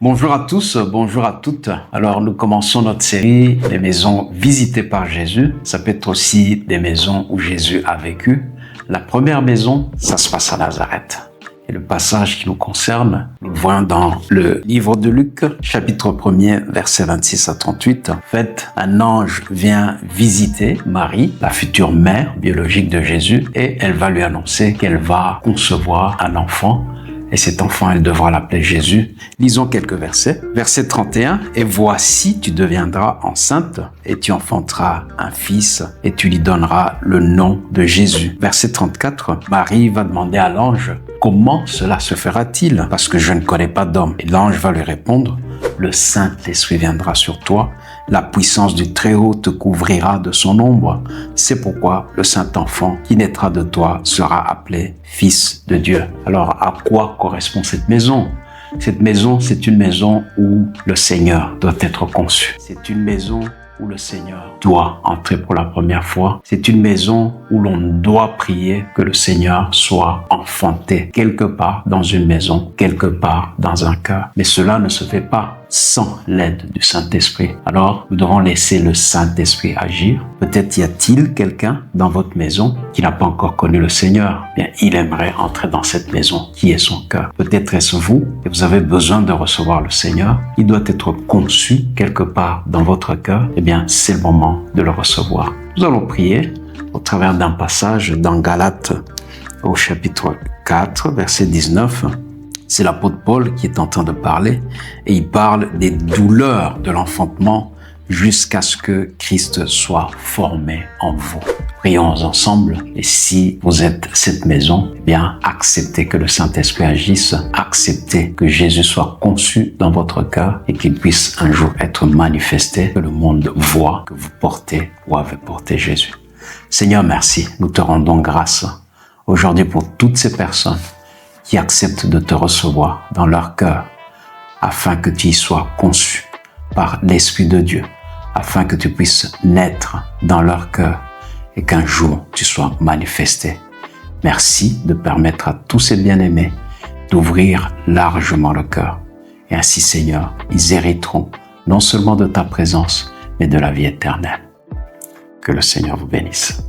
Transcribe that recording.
Bonjour à tous, bonjour à toutes. Alors nous commençons notre série des maisons visitées par Jésus. Ça peut être aussi des maisons où Jésus a vécu. La première maison, ça se passe à Nazareth. Et le passage qui nous concerne, nous le voyons dans le livre de Luc, chapitre 1er, versets 26 à 38. En fait, un ange vient visiter Marie, la future mère biologique de Jésus, et elle va lui annoncer qu'elle va concevoir un enfant. Et cet enfant, elle devra l'appeler Jésus. Lisons quelques versets. Verset 31. « Et voici, tu deviendras enceinte, et tu enfanteras un fils, et tu lui donneras le nom de Jésus. » Verset 34. Marie va demander à l'ange, « Comment cela se fera-t-il? Parce que je ne connais pas d'homme. » Et l'ange va lui répondre, « Le Saint-Esprit viendra sur toi, la puissance du Très-Haut te couvrira de son ombre. C'est pourquoi le Saint-Enfant qui naîtra de toi sera appelé Fils de Dieu. » Alors, à quoi correspond cette maison? Cette maison, c'est une maison où le Seigneur doit être conçu. C'est une maison où le Seigneur doit entrer pour la première fois. C'est une maison où l'on doit prier que le Seigneur soit enfanté quelque part dans une maison, quelque part dans un cœur. Mais cela ne se fait pas sans l'aide du Saint-Esprit. Alors, nous devons laisser le Saint-Esprit agir. Peut-être y a-t-il quelqu'un dans votre maison qui n'a pas encore connu le Seigneur. Bien, il aimerait entrer dans cette maison qui est son cœur. Peut-être est-ce vous et vous avez besoin de recevoir le Seigneur. Il doit être conçu quelque part dans votre cœur. Eh bien, c'est le moment de le recevoir. Nous allons prier au travers d'un passage dans Galates au chapitre 4, verset 19. C'est l'apôtre Paul qui est en train de parler et il parle des douleurs de l'enfantement jusqu'à ce que Christ soit formé en vous. Prions ensemble et si vous êtes cette maison, eh bien, acceptez que le Saint-Esprit agisse, acceptez que Jésus soit conçu dans votre cœur et qu'il puisse un jour être manifesté, que le monde voit que vous portez ou avez porté Jésus. Seigneur, merci. Nous te rendons grâce aujourd'hui pour toutes ces personnes qui acceptent de te recevoir dans leur cœur, afin que tu y sois conçu par l'Esprit de Dieu, afin que tu puisses naître dans leur cœur et qu'un jour tu sois manifesté. Merci de permettre à tous ces bien-aimés d'ouvrir largement le cœur. Et ainsi, Seigneur, ils hériteront non seulement de ta présence, mais de la vie éternelle. Que le Seigneur vous bénisse.